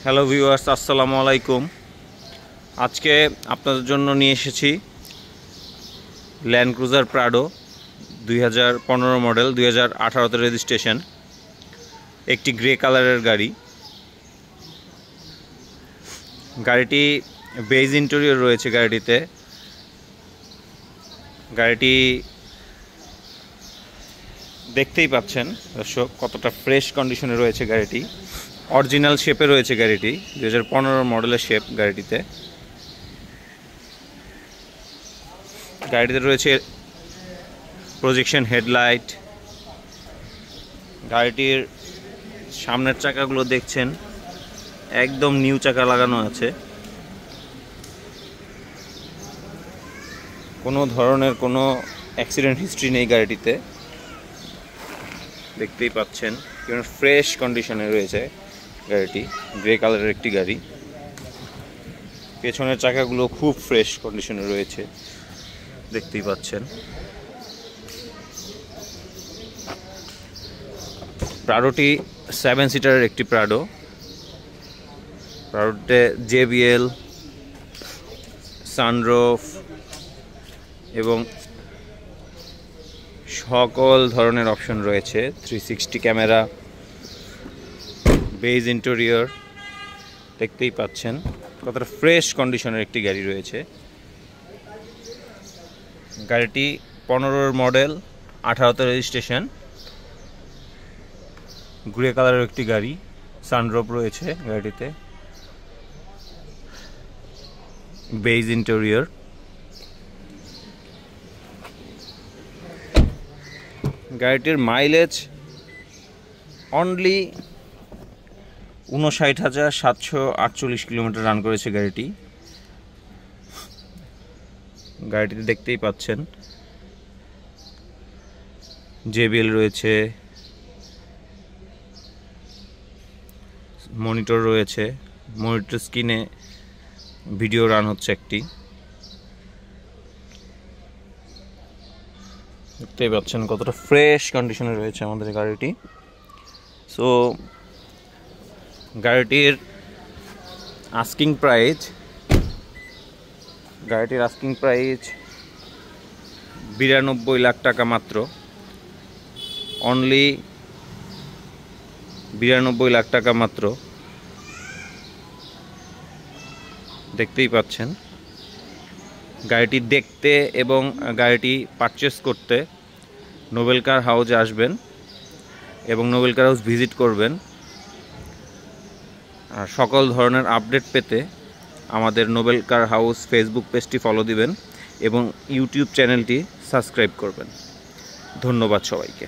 Hello viewers, আসসালামু আলাইকুম। আজকে আপনাদের জন্য নিয়ে এসেছি ল্যান্ড ক্রুজার প্রাডো 2015 মডেল, 2018তে রেজিস্ট্রেশন, একটি গ্রে কালারের গাড়ি। গাড়িটি বেজ ইন্টেরিয়র রয়েছে গাড়িটিতে। গাড়িটি দেখতেই পাচ্ছেন দর্শক কতটা ফ্রেশ কন্ডিশনে রয়েছে গাড়িটি। অরিজিনাল শেপে রয়েছে গাড়িটি, 2015 মডেলের শেপ গাড়িটিতে। গাড়িতে রয়েছে প্রজেকশন হেডলাইট। গাড়িটির সামনের চাকাগুলো দেখছেন একদম নিউ চাকা লাগানো আছে। কোনো ধরনের কোনো অ্যাক্সিডেন্ট হিস্ট্রি নেই গাড়িটিতে, দেখতেই পাচ্ছেন ফ্রেশ কন্ডিশনে রয়েছে গাড়িটি। গ্রে কালারের একটি গাড়ি। পেছনের চাকাগুলো খুব ফ্রেশ কন্ডিশনে রয়েছে, দেখতেই পাচ্ছেন। প্রাডোটি 7 সিটারের একটি প্রাডো। প্রাডোতে JBL, সানরুফ এবং সকল ধরনের অপশন রয়েছে। 360 ক্যামেরা, বেজ ইন্টেরিয়র, দেখতেই পাচ্ছেন কতটা ফ্রেশ কন্ডিশনের একটি গাড়ি রয়েছে। গাড়িটি 15 মডেল, 18তে রেজিস্ট্রেশন, গ্রে কালারের একটি গাড়ি। সানরুফ রয়েছে গাড়িটিতে, বেজ ইন্টেরিয়র। গাড়িটির মাইলেজ অনলি 59,748 কিলোমিটার রান করেছে গাড়িটি। গাড়িটিতে দেখতেই পাচ্ছেন JBL রয়েছে, মনিটর রয়েছে। মনিটর স্ক্রিনে ভিডিও রান হচ্ছে একটি, দেখতেই পাচ্ছেন কতটা ফ্রেশ কন্ডিশনে রয়েছে আমাদের গাড়িটি। সো গাড়িটির আস্কিং প্রাইস 92 লাখ টাকা মাত্র। অনলি 92 লাখ টাকা মাত্র, দেখতেই পাচ্ছেন। গাড়িটি দেখতে এবং গাড়িটি পারচেস করতে নোবেল কার হাউসে আসবেন এবং নোবেল কার হাউস ভিজিট করবেন। আর সকল ধরনের আপডেট পেতে আমাদের নোবেল কার হাউস ফেসবুক পেজটি ফলো দিবেন এবং ইউটিউব চ্যানেলটি সাবস্ক্রাইব করবেন। ধন্যবাদ সবাইকে।